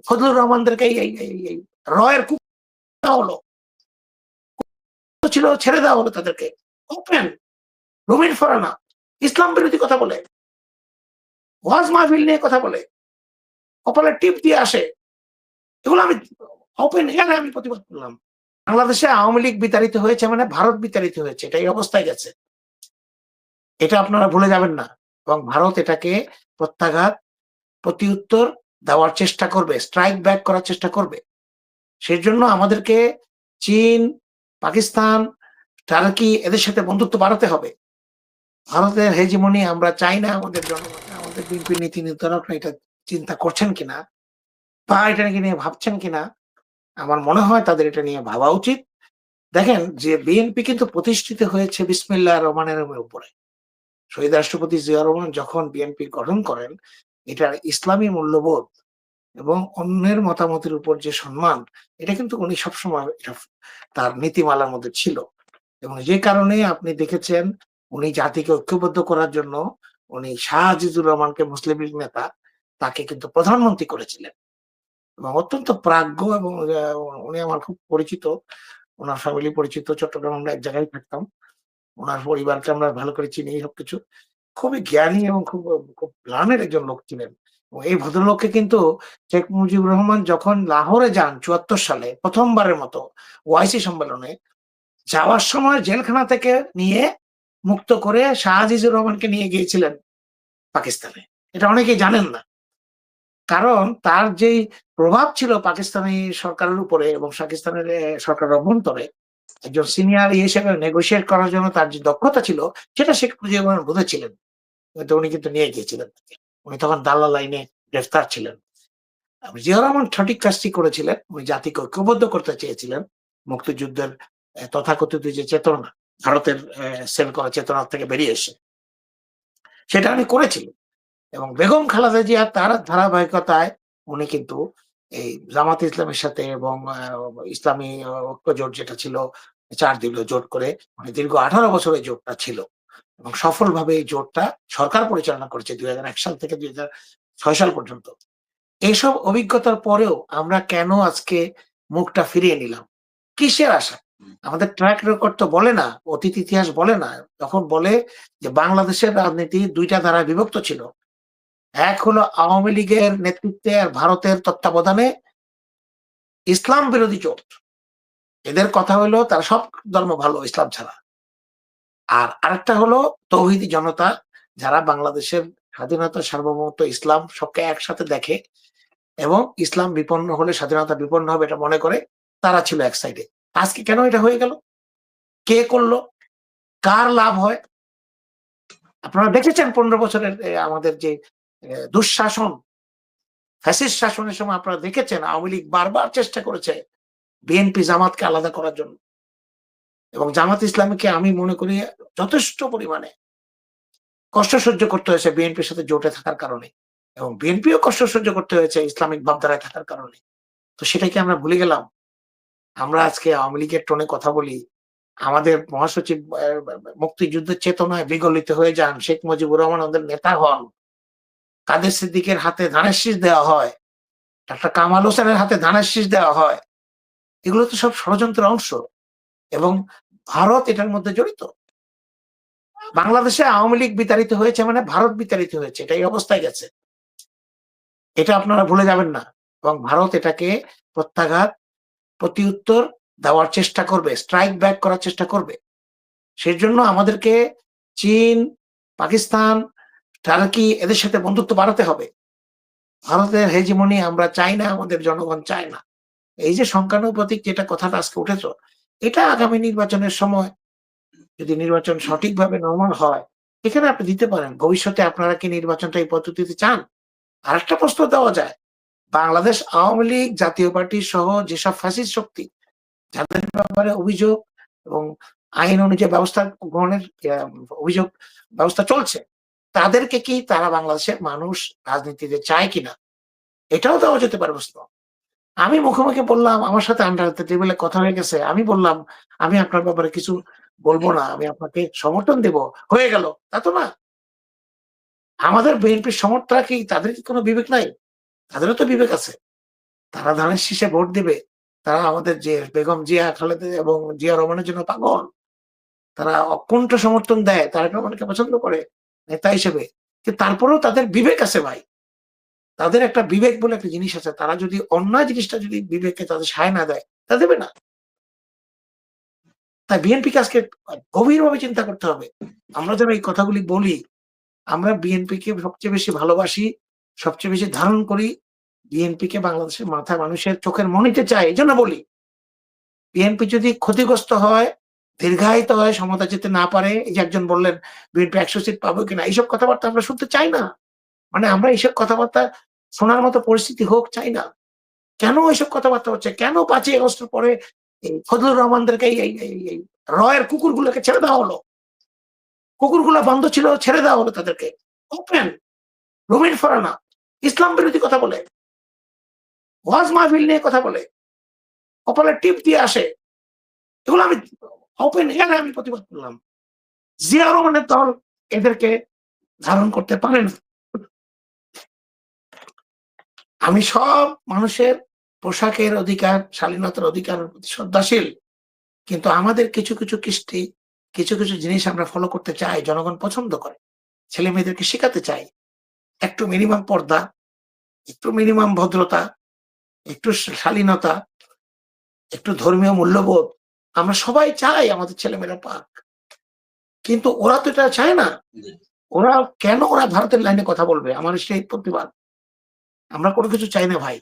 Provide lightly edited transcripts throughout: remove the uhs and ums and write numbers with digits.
ফজলুর রহমানদেরকে রয়ের খুব হলো ছিল, ছেড়ে দেওয়া হলো তাদেরকে। ওপেন রুমিন ফরানা ইসলাম বিরোধী কথা বলে, ওয়াজ মাহফিল নিয়ে কথা বলে, কপালে টিপ দিয়ে আসে। এগুলো আমি ওপেন এখানে আমি প্রতিবাদ করলাম। বাংলাদেশে আওয়ামী লীগ বিতাড়িত হয়েছে মানে ভারত বিতাড়িত হয়েছে, এটা এই অবস্থায় গেছে। এটা আপনারা ভুলে যাবেন না। এবং ভারত এটাকে প্রত্যাঘাত প্রতিউত্তর দেওয়ার চেষ্টা করবে, স্ট্রাইক ব্যাক করার চেষ্টা করবে। সেজন্য আমাদেরকে চীন, পাকিস্তান, টার্কি এদের সাথে বন্ধুত্ব বাড়াতে হবে। ভারতের হেজিমনি আমরা চাই না আমাদের জনগণ। আমাদের বিএনপি নীতি নির্ধারকরা এটা চিন্তা করছেন কিনা বা এটা নিয়ে ভাবছেন কিনা, আমার মনে হয় তাদের এটা নিয়ে ভাবা উচিত। দেখেন যে বিএনপি কিন্তু প্রতিষ্ঠিত হয়েছে বিসমিল্লাহির রহমানির রহিমের উপরে। শহীদ রাষ্ট্রপতি জিয়া রহমান যখন বিএনপি গঠন করেন, এটা ইসলামী মূল্যবোধ এবং অন্যের মতামতের উপর যে সম্মান, এটা কিন্তু উনি সবসময় তার নীতিমালার মধ্যে ছিল। এবং যে কারণে আপনি দেখেছেন উনি জাতিকে ঐক্যবদ্ধ করার জন্য উনি শাহ আজিজুর রহমানকে, মুসলিম লীগ নেতা, তাকে কিন্তু প্রধানমন্ত্রী করেছিলেন। এবং অত্যন্ত প্রাজ্ঞ এবং উনি আমার খুব পরিচিত, ওনার ফ্যামিলি পরিচিত। চট্টগ্রাম আমরা এক জায়গায় থাকতাম, ওনার পরিবারকে আমরা ভালো করে চিনি, সবকিছু। খুবই জ্ঞানী এবং খুব খুব প্ল্যানের একজন লোক ছিলেন। এবং এই ভদ্রলোককে কিন্তু শেখ মুজিবুর রহমান যখন লাহোরে যান ৭৪ সালে প্রথমবারের মতো ওআইসি সম্মেলনে, যাওয়ার সময় জেলখানা থেকে নিয়ে মুক্ত করে শাহ আজিজুর রহমানকে নিয়ে গিয়েছিলেন পাকিস্তানে। এটা অনেকেই জানেন না। কারণ তার যেই প্রভাব ছিল পাকিস্তানি সরকারের উপরে এবং পাকিস্তানের সরকারের অভ্যন্তরে, একজন সিনিয়র হিসেবে নেগোশিয়েট করার জন্য তার যে দক্ষতা ছিল, সেটা শেখ মুজিবুর রহমান বুঝেছিলেন। তো উনি কিন্তু নিয়ে গিয়েছিলেন তাকে। উনি তখন দালাল আইনে গ্রেফতার ছিলেন। জিয়াউর রহমান সঠিক কাজটি করেছিলেন। উনি জাতিকে ঐক্যবদ্ধ করতে চেয়েছিলেন। মুক্তিযুদ্ধের তথাকথিত যে চেতনা, ভারতের সেল করা চেতনা থেকে বেরিয়ে এসে সেটা উনি করেছিলেন। এবং বেগম খালেদা জিয়া তার ধারাবাহিকতায় উনি কিন্তু এই জামাত ইসলামের সাথে এবং ইসলামী ঐক্য জোট যেটা ছিল, 4 দলীয় জোট করে মানে দীর্ঘ 18 বছর এই জোটটা ছিল এবং সফলভাবে এই জোটটা সরকার পরিচালনা করেছে 2001 সাল থেকে 2006 সাল পর্যন্ত। এইসব অভিজ্ঞতার পরেও আমরা কেন আজকে মুখটা ফিরিয়ে নিলাম? কিসের আশা? আমাদের ট্র্যাক রেকর্ড তো বলে না, অতীত ইতিহাস বলে না। তখন বলে যে বাংলাদেশের রাজনীতি 2টা ধারায় বিভক্ত ছিল। এক হলো আওয়ামী লীগের নেতৃত্বে আর ভারতের তত্ত্বাবধানে ইসলাম বিরোধী জোট। এদের কথা হলো তারা সব ধর্ম ভালো ইসলাম ছাড়া। আর আরেকটা হলো তৌহিদি জনতা, যারা বাংলাদেশের স্বাধীনতা, সার্বভৌমত্ব, ইসলাম সবকে একসাথে দেখে এবং ইসলাম বিপন্ন হলে স্বাধীনতা বিপন্ন হবে এটা মনে করে, তারা ছিল এক সাইডে। আজকে কেন এটা হয়ে গেল? কে করলো? কার লাভ হয়? আপনারা দেখেছেন 15 বছরের আমাদের যে দুঃশাসন, ফ্যাসিস্ট শাসনের সময় আপনারা দেখেছেন আওয়ামী লীগ বারবার চেষ্টা করেছে বিএনপি জামাতকে আলাদা করার জন্য। এবং জামাত ইসলামীকে আমি মনে করি যথেষ্ট পরিমাণে কষ্ট সহ্য করতে হয়েছে বিএনপির সাথে জোটে থাকার কারণে। এবং বিএনপিও কষ্ট সহ্য করতে হয়েছে ইসলামিক ভাবধারায় থাকার কারণে। তো সেটা কি আমরা ভুলে গেলাম? আমরা আজকে আওয়ামী লীগের টোনে কথা বলি, আমাদের মহাসচিব মুক্তিযুদ্ধের চেতনায় বিগলিত হয়ে যান, শেখ মুজিবুর রহমান আমাদের নেতা হন, কাদের সিদ্দিকের হাতে ধানের শীষ দেওয়া হয়, ডাক্তার কামাল হোসেনের হাতে ধানের শীষ দেওয়া হয়। এগুলো তো সব ষড়যন্ত্রের অংশ এবং ভারত এটার মধ্যে জড়িত। বাংলাদেশে আওয়ামী লীগ বিতাড়িত হয়েছে মানে ভারত বিতাড়িত হয়েছে, এটা এই অবস্থায় গেছে। এটা আপনারা ভুলে যাবেন না। এবং ভারত এটাকে প্রত্যাঘাত প্রতিউত্তর দেওয়ার চেষ্টা করবে, স্ট্রাইক ব্যাক করার চেষ্টা করবে। সেজন্য আমাদেরকে চীন, পাকিস্তান, টার্কি এদের সাথে বন্ধুত্ব বাড়াতে হবে। ভারতের হেজিমনি আমরা চাই না, আমাদের জনগণ চায় না। এই যে সংখ্যানুপাতিক যেটা কথাটা আজকে উঠেছ, এটা আগামী নির্বাচনের সময় যদি নির্বাচন সঠিকভাবে নরমাল হয়, এখানে আপনি দিতে পারেন। ভবিষ্যতে আপনারা কি নির্বাচনটা এই পদ্ধতিতে চান? আরেকটা প্রশ্ন দেওয়া যায়, বাংলাদেশ আওয়ামী লীগ, জাতীয় পার্টি সহ যেসব ফ্যাসিস্ট শক্তি যাদের ব্যাপারে অভিযোগ এবং আইন অনুযায়ী ব্যবস্থা গ্রহণের অভিযোগ ব্যবস্থা চলছে, তাদেরকে কি তারা বাংলাদেশের মানুষ রাজনীতিতে চায় কিনা, এটাও দেওয়া যেতে পারে প্রশ্ন। আমি মুখে মুখে বললাম, আমার সাথে আন্ডার টেবিলে কথা হয়ে গেছে, আমি বললাম আমি আপনার ব্যাপারে কিছু বলবো না, আমি আপনাকে সমর্থন দেব, হয়ে গেল। তা তো না। আমাদের বিএনপির সমর্থকরা কি, তাদের কি কোনো বিবেক নাই? তাদেরও তো বিবেক আছে। তারা ধানের শীষে ভোট দিবে, তারা আমাদের যে বেগম জিয়া খালেদা এবং জিয়া রহমানের জন্য পাগল, তারা অকুণ্ঠ সমর্থন দেয়, তারেক রহমানকে পছন্দ করে নেতা হিসেবে। কিন্তু তারপরেও তাদের বিবেক আছে ভাই, তাদের একটা বিবেক বলে একটা জিনিস আছে। তারা যদি অন্যায় জিনিসটা যদি বিবেককে তাদের সায় না দেয়, তা দেবে না। তাই বিএনপিকে আজকে গভীরভাবে চিন্তা করতে হবে। আমরা যারা এই কথাগুলি বলি, আমরা বিএনপিকে সবচেয়ে বেশি ভালোবাসি, সবচেয়ে বেশি ধারণ করি, বিএনপিকে বাংলাদেশের মানুষের চোখের মনিতে চাই, এজন্য বলি বিএনপি যদি ক্ষতিগ্রস্ত হয়, দীর্ঘায়িত হয়, ক্ষমতা যেতে না পারে, এই যে একজন বললেন বিএনপি ১০০ সিট পাবে কিনা, এইসব কথাবার্তা আমরা শুনতে চাই না। মানে আমরা এইসব কথাবার্তা শোনার মতো পরিস্থিতি হোক চাই না। কেন এইসব কথাবার্তা হচ্ছে? কেন ৫ই আগস্টের পরে এই ফজলুর রহমানদেরকে এই রয়ের কুকুরগুলোকে ছেড়ে দেওয়া হলো? কুকুরগুলা বন্ধ ছিল, ছেড়ে দেওয়া হলো তাদেরকে। ওপেন রুমিন ফারানা ইসলাম বিরোধী কথা বলে, ওয়াজ মাহফিল নিয়ে কথা বলে, কপালে টিপ দিয়ে আসে। এগুলো আমি ওপেন এয়ারে আমি প্রতিবাদ করলাম। জিয়া রহমানের দল এদেরকে ধারণ করতে পারে না। আমি সব মানুষের পোশাকের অধিকার, শালীনতার অধিকারের প্রতি শ্রদ্ধাশীল। কিন্তু আমাদের কিছু, কিছু কৃষ্টি, কিছু, কিছু জিনিস আমরা ফলো করতে চাই, জনগণ পছন্দ করে। ছেলেমেয়েদেরকে শিখাতে চাই। একটু মিনিমাম পর্দা, একটু মিনিমাম ভদ্রতা, একটু শালীনতা, একটু ধর্মীয় মূল্যবোধ। আমরা সবাই চাই আমাদের ছেলেমেয়েরা পাক। কিন্তু ওরা তো এটা চায় না। ওরা কেন ভারতের লাইনে কথা বলবে? আমার সেই প্রতিবাদ। আমরা কোনো কিছু চাই না ভাই।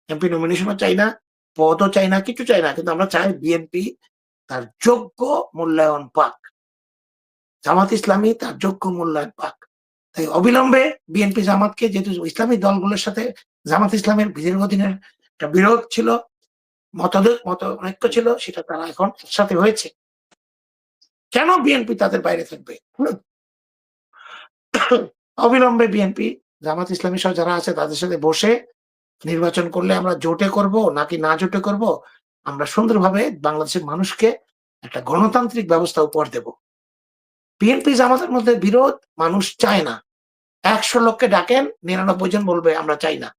এমপি নমিনেশনও চাই না, পদও চাই না, কিছু চাই না। কিন্তু আমরা চাই বিএনপি তার যোগ্য মূল্যায়ন পাক। জামাত ইসলামী তার যোগ্য মূল্যায়ন পাক। তাই অবিলম্বে বিএনপি জামাতকে, যেহেতু ইসলামী দলগুলোর সাথে জামাত ইসলামের দীর্ঘদিনের একটা বিরোধ ছিল, মতানৈক্য ছিল, সেটা তারা এখন একসাথে হয়েছে। কেন বিএনপি তাদের বাইরে থাকবে? অবিলম্বে বিএনপি জামাত ইসলামী সহ যারা আছে তাদের সাথে বসে নির্বাচন করলে আমরা জোটে করব নাকি না জোটে করব, আমরা সুন্দরভাবে বাংলাদেশের মানুষকে একটা গণতান্ত্রিক ব্যবস্থা উপহার দেব। বিএনপি জামাতের মধ্যে বিরোধ মানুষ চায় না। ১০০ লোককে ডাকেন, ৯৯ জন বলবে আমরা চাই না।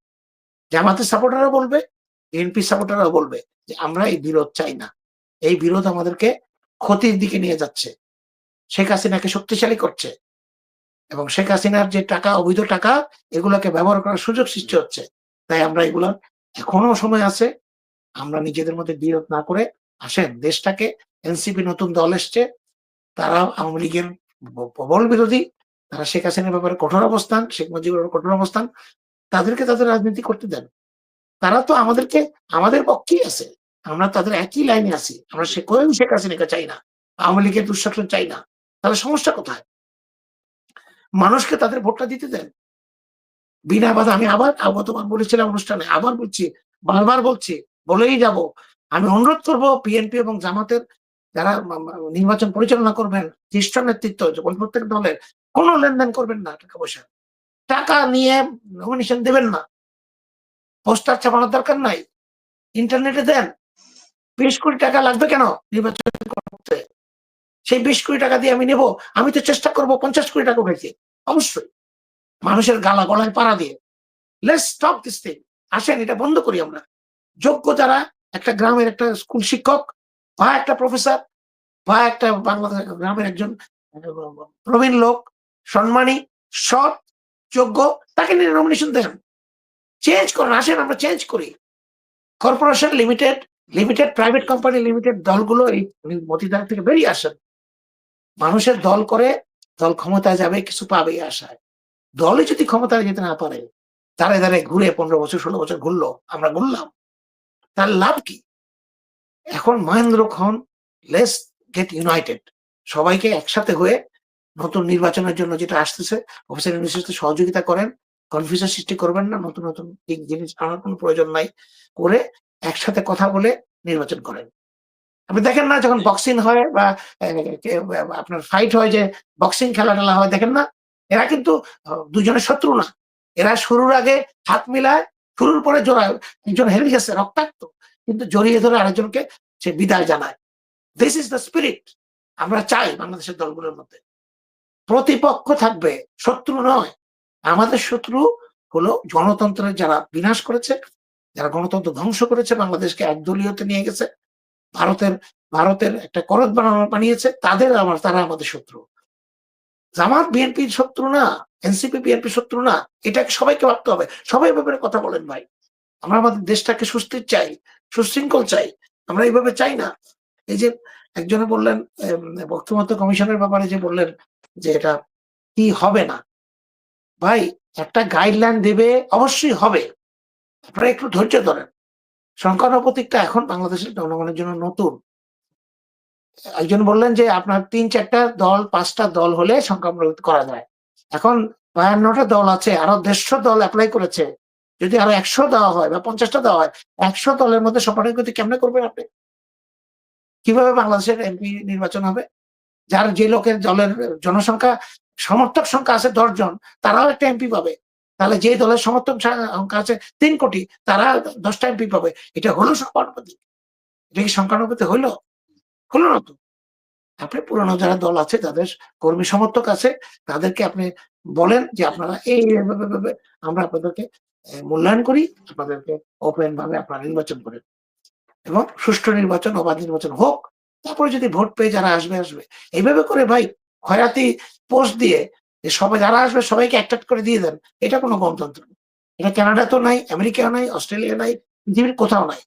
জামাতের সাপোর্টাররা বলবে, বিএনপি সাপোর্টাররাও বলবে যে আমরা এই বিরোধ চাই না। এই বিরোধ আমাদেরকে ক্ষতির দিকে নিয়ে যাচ্ছে, শেখ হাসিনাকে শক্তিশালী করছে এবং শেখ হাসিনার যে টাকা, অবৈধ টাকা, এগুলোকে ব্যবহার করার সুযোগ সৃষ্টি হচ্ছে। তাই আমরা এগুলো, এখনো সময় আছে, আমরা নিজেদের মধ্যে বিরোধ না করে আসেন দেশটাকে, এনসিপি নতুন দল এসছে, তারা আওয়ামী লীগের প্রবল বিরোধী, তারা শেখ হাসিনার ব্যাপারে কঠোর অবস্থান, শেখ মুজিবের ব্যাপারে কঠোর অবস্থান, তাদেরকে তাদের রাজনীতি করতে দেন। তারা তো আমাদের পক্ষেই আছে। আমরা তাদের একই লাইনে আছি। আমরা কেউই শেখ হাসিনাকে চাই না, আওয়ামী লীগের দুঃশাসন চাই না। তাহলে সমস্যা কোথায়? মানুষকে তাদের ভোটটা দিতে দেন বিনা বাধা। আমি আবার গতবার বলেছিলাম অনুষ্ঠানে, আবার বলছি, বারবার বলছি, বলেই যাব। আমি অনুরোধ করব বিএনপি এবং জামাতের যারা নির্বাচন পরিচালনা করবেন, জ্যেষ্ঠ নেতৃত্ব প্রত্যেক দলের, কোনো লেনদেন করবেন না টাকা পয়সা। টাকা নিয়ে নমিনেশন দেবেন না। পোস্টার ছাপানোর দরকার নাই, ইন্টারনেটে দেন। ২০ কোটি টাকা লাগবে কেন নির্বাচন করতে? সেই ২০ কোটি টাকা দিয়ে আমি নেব? আমি তো চেষ্টা করব ৫০ কোটি টাকা উঠাইতে, অবশ্যই, মানুষের গলায় পাড়া দিয়ে। Let's stop this thing. আসেন এটা বন্ধ করি আমরা। যোগ্য যারা, একটা গ্রামের একটা স্কুল শিক্ষক বা একটা প্রফেসর বা একটা বাংলাদেশ গ্রামের একজন প্রবীণ লোক, সম্মানী, সৎ, যোগ্য, তাকে নিয়ে নমিনেশন দেন। চেঞ্জ করুন, আসেন আমরা চেঞ্জ করি। Corporation limited private company limited দলগুলো এই মতিদার থেকে বেরিয়ে আসেন। মানুষের দল করে, দল ক্ষমতায় যাবে, কিছু পাবে এই আশায়। দলই যদি ক্ষমতায় যেতে না পারে, দাঁড়ে ঘুরে ১৫ বছর ১৬ বছর ঘুরলো, আমরা ঘুরলাম, তার লাভ কি? এখন মহেন্দ্র খন, লেটস গেট ইউনাইটেড। সবাইকে একসাথে হয়ে নতুন নির্বাচনের জন্য যেটা আসতেছে, অফিসার ইউনিভার্সিটির সাথে সহযোগিতা করেন, কনফিউশন সৃষ্টি করবেন না, নতুন নতুন জিনিস আনার কোনো প্রয়োজন নাই। করে একসাথে কথা বলে নির্বাচন করেন। আপনি দেখেন না যখন বক্সিং হয় বা আপনার ফাইট হয়, যে বক্সিং খেলা হয়, দেখেন না? এরা কিন্তু দুজনের শত্রু না। এরা শুরুর আগে হাত মিলায়, শুরুর পরে জোড়ায়, একজন হেরে গেছে রক্তাক্ত, কিন্তু জড়িয়ে ধরে আরেকজনকে সে বিদায় জানায়। দিস ইজ দ্য স্পিরিট আমরা চাই বাংলাদেশের দলগুলোর মধ্যে। প্রতিপক্ষ থাকবে, শত্রু নয়। আমাদের শত্রু হলো গণতন্ত্রের যারা বিনাশ করেছে, যারা গণতন্ত্র ধ্বংস করেছে, বাংলাদেশকে একদলীয়তে নিয়ে গেছে, ভারতের ভারতের একটা করদ বানিয়েছে, তারা আমাদের শত্রু। জামাত বিএনপির শত্রু না, এনসিপি বিএনপির শত্রু না, এটাকে সবাইকে ভাবতে হবে। সবাই এ ব্যাপারে কথা বলেন ভাই। আমরা আমাদের দেশটাকে সুস্থির চাই, সুশৃঙ্খল চাই। আমরা এইভাবে চাই না। এই যে একজনে বললেন বক্তব্য কমিশনের ব্যাপারে যে বললেন যে এটা কি হবে না। ভাই একটা গাইডলাইন দেবে, অবশ্যই হবে। আপনারা একটু ধৈর্য ধরেন। সংখ্যানুপাতিকটা এখন বাংলাদেশের জনগণের জন্য নতুন। একজন বললেন যে আপনার ৩-৪ টা দল ৫ টা দল হলে সংখ্যানুপাতিক করা যায়। এখন ৫২ টা দল আছে, আরো ১৫০ দল এপ্লাই করেছে। যদি আরো ১০০ দেওয়া হয় বা ৫০ টা দেওয়া হয়, ১০০ দলের মধ্যে সংখ্যানুপাতিক কেমনে করবেন আপনি? কিভাবে বাংলাদেশের এমপি নির্বাচন হবে? যার যে লোকের দলের জনসংখ্যা সমর্থক সংখ্যা আছে ১০ জন, তারাও একটা এমপি পাবে। তাহলে যে দলের সমর্থক সংখ্যা আছে ৩ কোটি, তারা ১০ টা এমপি পাবে। এটা হলো সংখ্যানুপাতিক? এটা কি সংখ্যানুপাতিক হইল? হলো না তো। আপনি পুরানো যারা দল আছে, যাদের কর্মী সমর্থক আছে, তাদেরকে আপনি বলেন যে আপনারা এভাবে আমরা আপনাদেরকে মূল্যায়ন করি, আপনাদেরকে ওপেন ভাবে আপনারা নির্বাচন করেন এবং সুষ্ঠু নির্বাচন, অবাধ নির্বাচন হোক। তারপরে যদি ভোট পেয়ে যারা আসবে, আসবে। এইভাবে করে ভাই খয়রাতি পোস্ট দিয়ে যে সবাই যারা আসবে সবাইকে অ্যাট্রাক্ট করে দিয়ে দেন। এটা কোনো গণতন্ত্র না। এটা কানাডাতেও নাই, আমেরিকাও নাই, অস্ট্রেলিয়া নাই, পৃথিবীর কোথাও নাই।